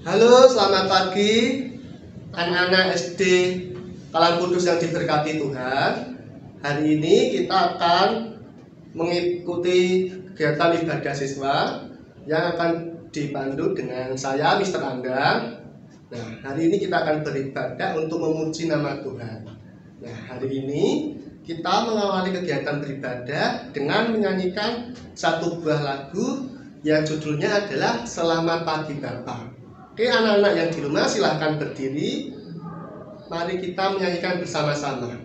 Halo, selamat pagi anak-anak SD Kalang Kudus yang diberkati Tuhan. Hari ini kita akan mengikuti kegiatan ibadah siswa yang akan dipandu dengan saya, Mr. Andang. Nah, hari ini kita akan beribadah untuk memuji nama Tuhan. Nah, hari ini kita mengawali kegiatan beribadah dengan menyanyikan satu buah lagu yang judulnya adalah Selamat Pagi Bapa. Oke, anak-anak yang di rumah silahkan berdiri. Mari kita menyanyikan bersama-sama.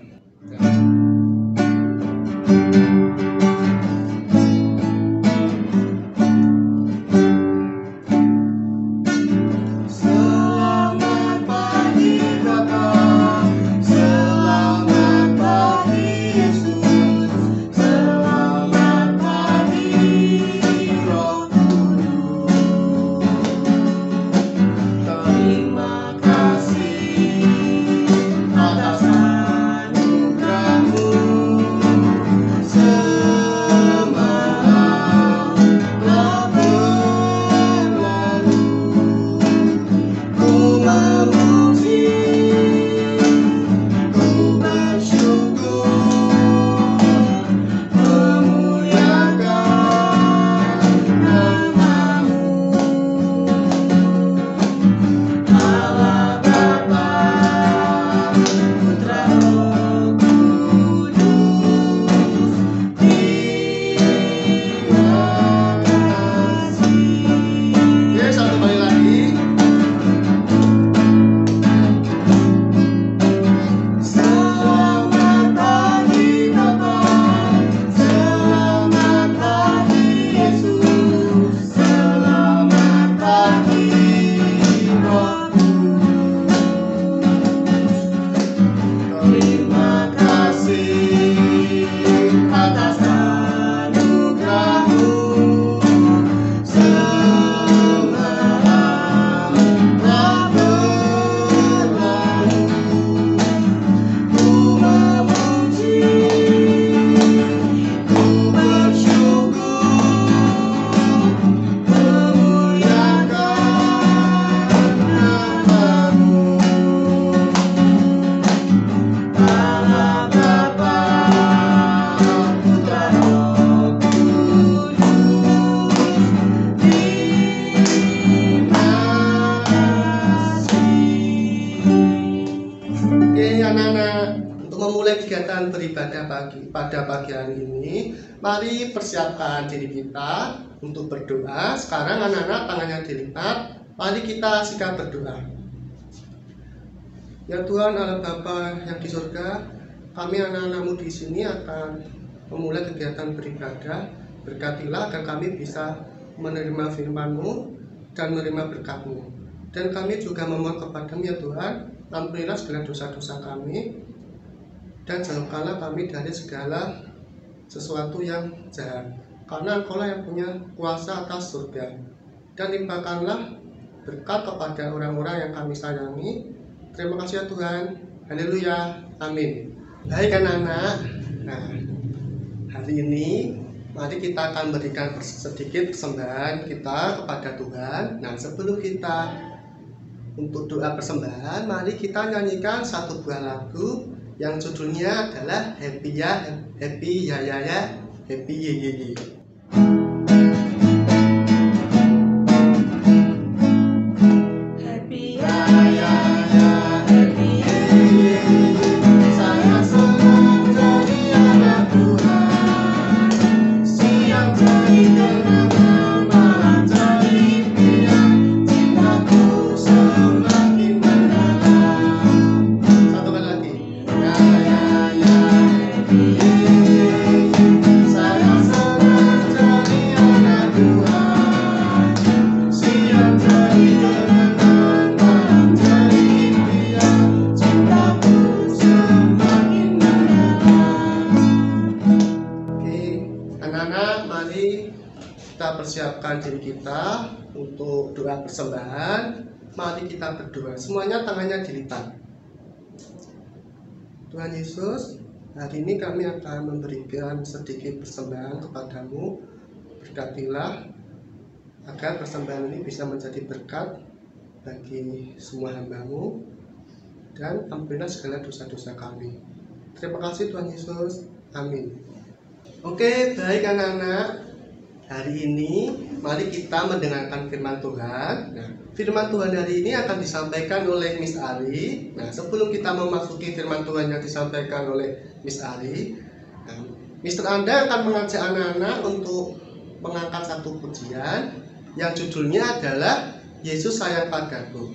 Memulai kegiatan beribadah pada pagi hari ini, mari persiapkan diri kita untuk berdoa. Sekarang anak-anak tangannya dilipat, mari kita sikap berdoa. Ya Tuhan Allah Bapa yang di surga, kami anak-anak-Mu di sini akan memulai kegiatan beribadah. Berkatilah agar kami bisa menerima firman-Mu dan menerima berkat-Mu. Dan kami juga memohon kepada-Mu ya Tuhan, ampunilah segala dosa-dosa kami, dan jauhkanlah kami dari segala sesuatu yang jahat, karena Engkau lah yang punya kuasa atas surga. Dan limpahkanlah berkat kepada orang-orang yang kami sayangi. Terima kasih ya Tuhan. Haleluya. Amin. Baik anak-anak, nah hari ini mari kita akan berikan sedikit persembahan kita kepada Tuhan. Nah, sebelum kita untuk doa persembahan, mari kita nyanyikan satu buah lagu yang judulnya adalah Happy Ya, Happy Ya Ya Ya, Happy Ye Ye Ye. Kita persiapkan diri kita untuk doa persembahan. Mari kita berdoa. Semuanya tangannya dilipat. Tuhan Yesus, hari ini kami akan memberikan sedikit persembahan kepadamu. Berkatilah agar persembahan ini bisa menjadi berkat bagi semua hamba-Mu, dan ampunilah segala dosa-dosa kami. Terima kasih Tuhan Yesus. Amin. Oke, baik anak-anak. Hari ini mari kita mendengarkan firman Tuhan. Nah, firman Tuhan hari ini akan disampaikan oleh Miss Ari. Nah, sebelum kita memasuki firman Tuhan yang disampaikan oleh Miss Ari, Mr. Anda akan mengajak anak-anak untuk mengangkat satu pujian yang judulnya adalah Yesus Sayang Padaku.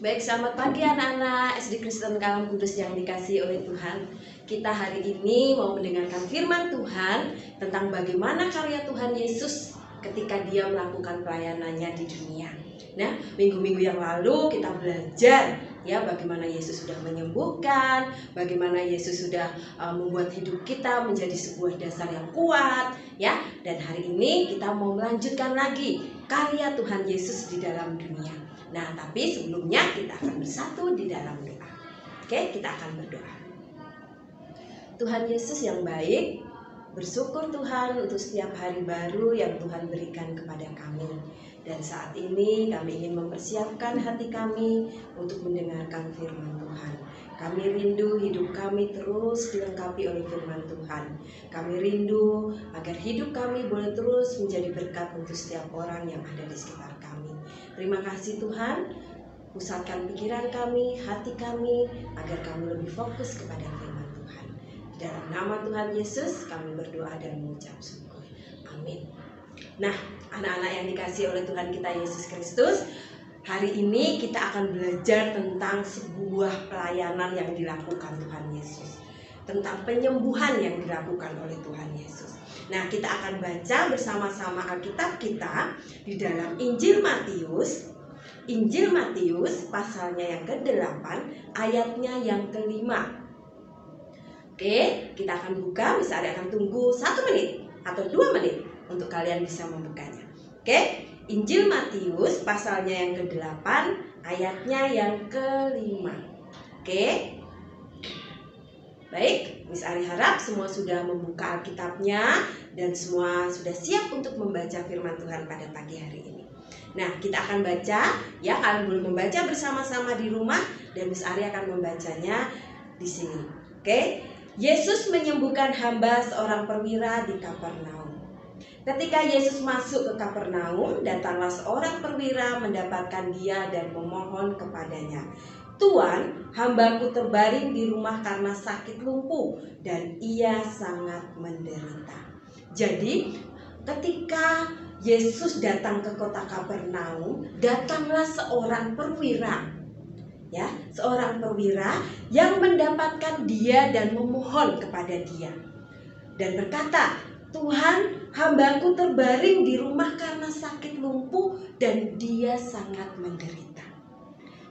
Baik, selamat pagi anak-anak SD Kristen Kalam Kudus yang dikasihi oleh Tuhan. Kita hari ini mau mendengarkan firman Tuhan tentang bagaimana karya Tuhan Yesus ketika dia melakukan pelayanannya di dunia. Nah, minggu-minggu yang lalu kita belajar ya bagaimana Yesus sudah menyembuhkan, bagaimana Yesus sudah membuat hidup kita menjadi sebuah dasar yang kuat ya. Dan hari ini kita mau melanjutkan lagi karya Tuhan Yesus di dalam dunia. Nah, tapi sebelumnya kita akan bersatu di dalam doa. Oke, kita akan berdoa. Tuhan Yesus yang baik, bersyukur Tuhan untuk setiap hari baru yang Tuhan berikan kepada kami. Dan saat ini kami ingin mempersiapkan hati kami untuk mendengarkan firman Tuhan. Kami rindu hidup kami terus dilengkapi oleh firman Tuhan. Kami rindu agar hidup kami boleh terus menjadi berkat untuk setiap orang yang ada di sekitar kami. Terima kasih Tuhan, pusatkan pikiran kami, hati kami, agar kami lebih fokus kepada firman Tuhan. Dalam nama Tuhan Yesus kami berdoa dan mengucap syukur. Amin. Nah, anak-anak yang dikasihi oleh Tuhan kita Yesus Kristus, hari ini kita akan belajar tentang sebuah pelayanan yang dilakukan Tuhan Yesus, tentang penyembuhan yang dilakukan oleh Tuhan Yesus. Nah, kita akan baca bersama-sama Alkitab kita di dalam Injil Matius pasalnya yang ke-8 ayatnya yang ke-5. Oke, kita akan buka, misalnya akan tunggu 1 menit atau 2 menit untuk kalian bisa membukanya. Oke, Injil Matius pasalnya yang ke-8 ayatnya yang ke-5. Oke. Baik, Miss Ari harap semua sudah membuka Alkitabnya dan semua sudah siap untuk membaca firman Tuhan pada pagi hari ini. Nah, kita akan baca, ya kalian boleh membaca bersama-sama di rumah dan Miss Ari akan membacanya di sini. Oke, Yesus menyembuhkan hamba seorang perwira di Kapernaum. Ketika Yesus masuk ke Kapernaum, datanglah seorang perwira mendapatkan dia dan memohon kepadanya, "Tuan, hambaku terbaring di rumah karena sakit lumpuh dan ia sangat menderita." Jadi, ketika Yesus datang ke kota Kapernaum, datanglah seorang perwira. Ya, seorang perwira yang mendapatkan dia dan memohon kepada dia. Dan berkata, "Tuhan, hambaku terbaring di rumah karena sakit lumpuh dan dia sangat menderita."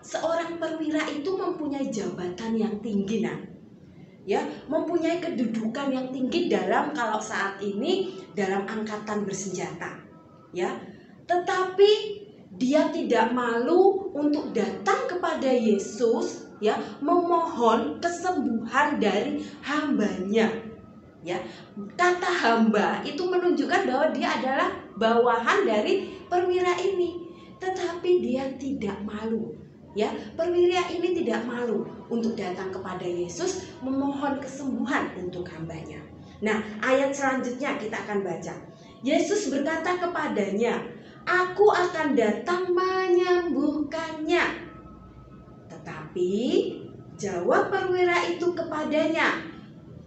Seorang perwira itu mempunyai jabatan yang tinggi, ya, mempunyai kedudukan yang tinggi dalam kalau saat ini dalam angkatan bersenjata, ya. Tetapi Dia tidak malu untuk datang kepada Yesus, ya, memohon kesembuhan dari hambanya. Ya, kata hamba itu menunjukkan bahwa dia adalah bawahan dari perwira ini, tetapi dia tidak malu. Ya, perwira ini tidak malu untuk datang kepada Yesus memohon kesembuhan untuk hambanya. Nah, ayat selanjutnya kita akan baca. Yesus berkata kepadanya, "Aku akan datang menyembuhkannya." Tetapi jawab perwira itu kepadanya,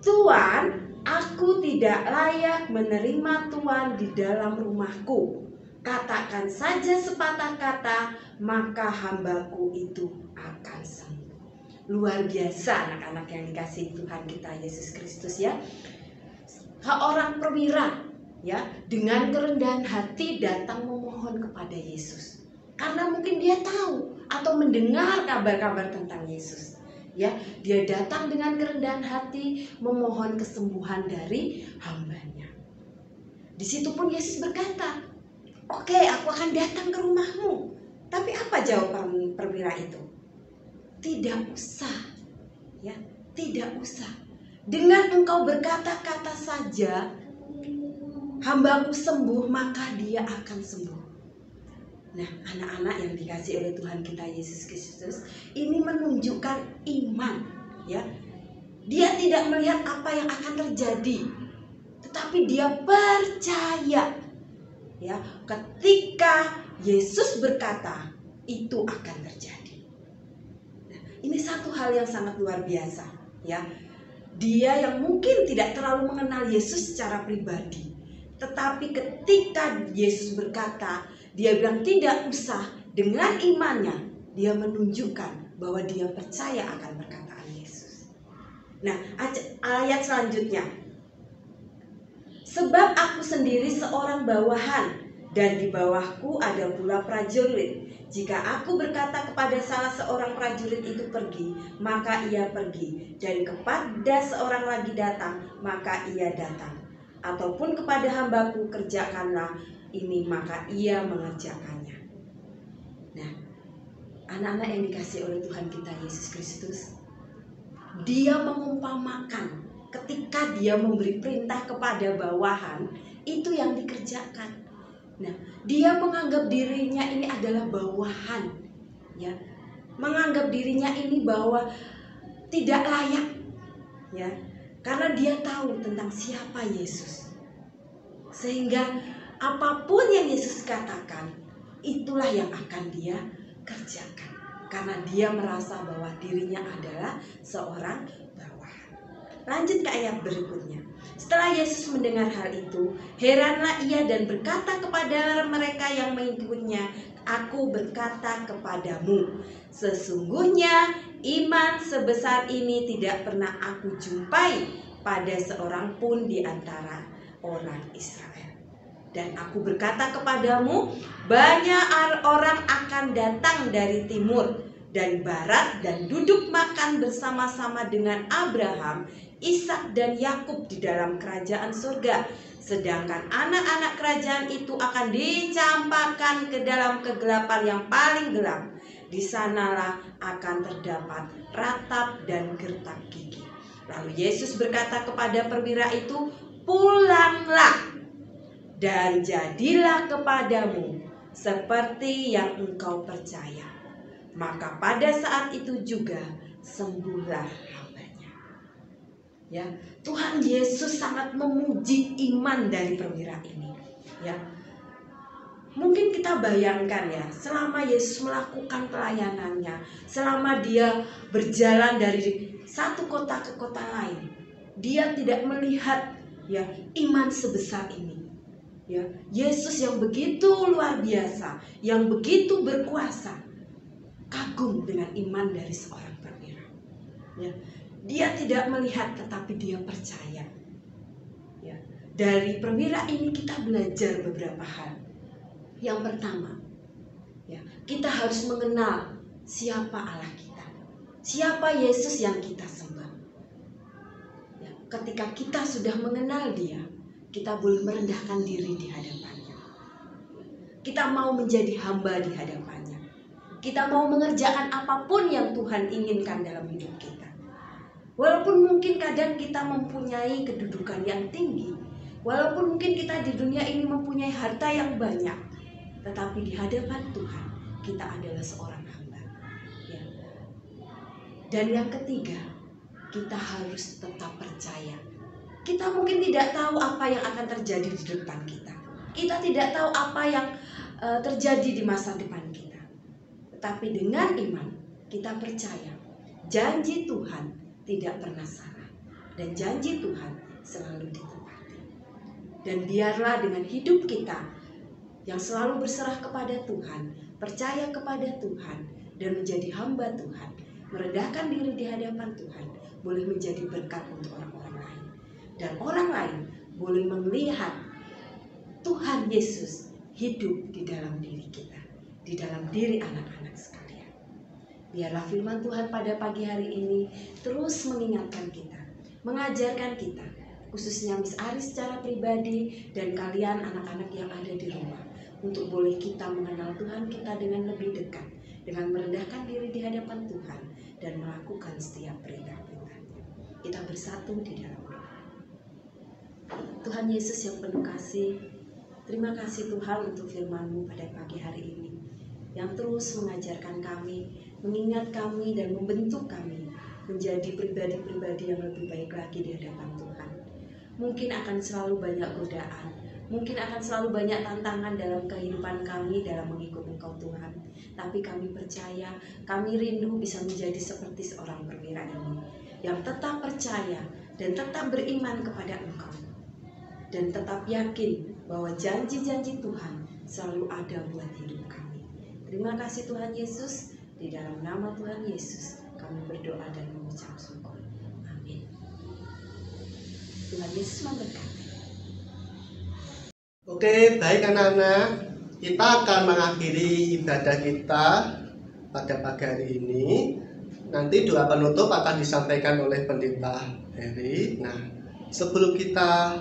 "Tuan, aku tidak layak menerima Tuan di dalam rumahku. Katakan saja sepatah kata, maka hambaku itu akan sembuh." Luar biasa anak-anak yang dikasihi Tuhan kita Yesus Kristus, ya. Seorang perwira, ya, dengan kerendahan hati datang memohon kepada Yesus. Karena mungkin dia tahu atau mendengar kabar-kabar tentang Yesus. Ya, dia datang dengan kerendahan hati memohon kesembuhan dari hambanya. Di situ pun Yesus berkata, "Oke, aku akan datang ke rumahmu." Tapi apa jawaban perwira itu? Tidak usah, ya, tidak usah. Dengan engkau berkata-kata saja, hambaku sembuh, maka dia akan sembuh. Nah, anak-anak yang dikasihi oleh Tuhan kita Yesus Kristus, ini menunjukkan iman, ya. Dia tidak melihat apa yang akan terjadi, tetapi dia percaya, ya, ketika Yesus berkata, itu akan terjadi. Nah, ini satu hal yang sangat luar biasa, ya. Dia yang mungkin tidak terlalu mengenal Yesus secara pribadi, tetapi ketika Yesus berkata, dia bilang tidak usah. Dengan imannya, dia menunjukkan bahwa dia percaya akan perkataan Yesus. Nah, ayat selanjutnya. "Sebab aku sendiri seorang bawahan, dan di bawahku ada pula prajurit. Jika aku berkata kepada salah seorang prajurit itu pergi, maka ia pergi. Dan kepada seorang lagi datang, maka ia datang. Ataupun kepada hambaku, kerjakanlah ini, maka ia mengerjakannya." Nah, anak-anak yang dikasihi oleh Tuhan kita Yesus Kristus, dia mengumpamakan ketika dia memberi perintah kepada bawahan, itu yang dikerjakan. Nah, dia menganggap dirinya ini adalah bawahan, ya, menganggap dirinya ini bahwa tidak layak, ya, karena dia tahu tentang siapa Yesus, sehingga apapun yang Yesus katakan, itulah yang akan dia kerjakan, karena dia merasa bahwa dirinya adalah seorang bawahan. Lanjut ke ayat berikutnya. "Setelah Yesus mendengar hal itu, heranlah ia dan berkata kepada mereka yang mengikutnya, 'Aku berkata kepadamu, sesungguhnya iman sebesar ini tidak pernah aku jumpai pada seorang pun di antara orang Israel. Dan aku berkata kepadamu, banyak orang akan datang dari timur dan barat dan duduk makan bersama-sama dengan Abraham, Ishak dan Yakub di dalam kerajaan surga. Sedangkan anak-anak kerajaan itu akan dicampakkan ke dalam kegelapan yang paling gelap. Di sanalah akan terdapat ratap dan gertak gigi.' Lalu Yesus berkata kepada perwira itu, 'Pulanglah dan jadilah kepadamu seperti yang engkau percaya.' Maka pada saat itu juga sembuhlah hambanya." Ya, Tuhan Yesus sangat memuji iman dari perwira ini. Ya, mungkin kita bayangkan, ya, selama Yesus melakukan pelayanannya, selama dia berjalan dari satu kota ke kota lain, dia tidak melihat, ya, iman sebesar ini. Ya, Yesus yang begitu luar biasa, yang begitu berkuasa, kagum dengan iman dari seorang perwira. Ya, dia tidak melihat, tetapi dia percaya. Ya, dari perwira ini kita belajar beberapa hal. Yang pertama, ya, kita harus mengenal siapa Allah kita, siapa Yesus yang kita sembah. Ya, ketika kita sudah mengenal Dia, kita boleh merendahkan diri di hadapannya. Kita mau menjadi hamba di hadapannya. Kita mau mengerjakan apapun yang Tuhan inginkan dalam hidup kita. Walaupun mungkin kadang kita mempunyai kedudukan yang tinggi, walaupun mungkin kita di dunia ini mempunyai harta yang banyak, tetapi di hadapan Tuhan kita adalah seorang hamba. Ya. Dan yang ketiga, kita harus tetap percaya. Kita mungkin tidak tahu apa yang akan terjadi di depan kita. Kita tidak tahu apa yang terjadi di masa depan kita. Tetapi dengan iman kita percaya janji Tuhan tidak pernah salah. Dan janji Tuhan selalu ditepati. Dan biarlah dengan hidup kita yang selalu berserah kepada Tuhan, percaya kepada Tuhan, dan menjadi hamba Tuhan, merendahkan diri di hadapan Tuhan, boleh menjadi berkat untuk orang-orang lain. Dan orang lain boleh melihat Tuhan Yesus hidup di dalam diri kita, di dalam diri anak-anak sekalian. Biarlah firman Tuhan pada pagi hari ini terus mengingatkan kita, mengajarkan kita, khususnya Miss Aris secara pribadi dan kalian anak-anak yang ada di rumah, untuk boleh kita mengenal Tuhan kita dengan lebih dekat, dengan merendahkan diri di hadapan Tuhan dan melakukan setiap perintah-perintahnya. Kita bersatu di dalam doa. Tuhan Yesus yang penuh kasih, terima kasih Tuhan untuk firman-Mu pada pagi hari ini, yang terus mengajarkan kami, mengingat kami dan membentuk kami menjadi pribadi-pribadi yang lebih baik lagi di hadapan Tuhan. Mungkin akan selalu banyak godaan, mungkin akan selalu banyak tantangan dalam kehidupan kami dalam mengikut Engkau Tuhan. Tapi kami percaya, kami rindu bisa menjadi seperti seorang perwira ini, yang tetap percaya dan tetap beriman kepada Engkau, dan tetap yakin bahwa janji-janji Tuhan selalu ada buat hidup kami. Terima kasih Tuhan Yesus, di dalam nama Tuhan Yesus kami berdoa dan mengucap syukur. Amin. Tuhan Yesus memberkati. Oke, baik anak-anak, kita akan mengakhiri ibadah kita pada pagi hari ini. Nanti doa penutup akan disampaikan oleh Pendeta Heri. Nah, sebelum kita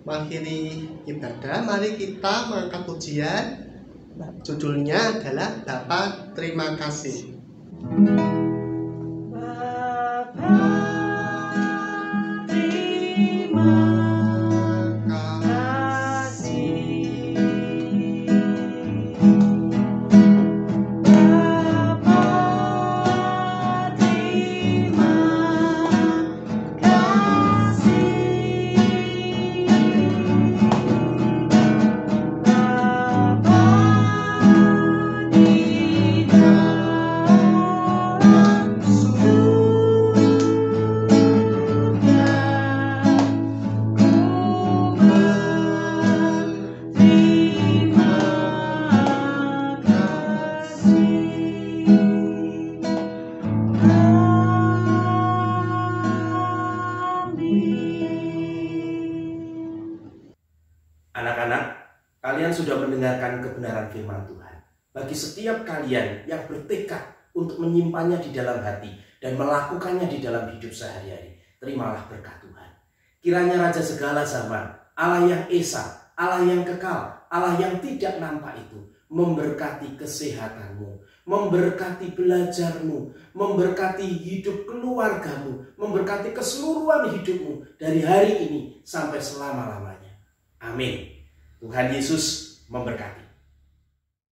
mengakhiri ibadah, mari kita mengangkat pujian. Judulnya adalah Bapa Terima Kasih. Anak-anak, kalian sudah mendengarkan kebenaran firman Tuhan. Bagi setiap kalian yang bertekad untuk menyimpannya di dalam hati dan melakukannya di dalam hidup sehari-hari, terimalah berkat Tuhan. Kiranya Raja segala zaman, Allah yang esa, Allah yang kekal, Allah yang tidak nampak itu, memberkati kesehatanmu, memberkati belajarmu, memberkati hidup keluargamu, memberkati keseluruhan hidupmu dari hari ini sampai selama-lamanya. Amin. Tuhan Yesus memberkati.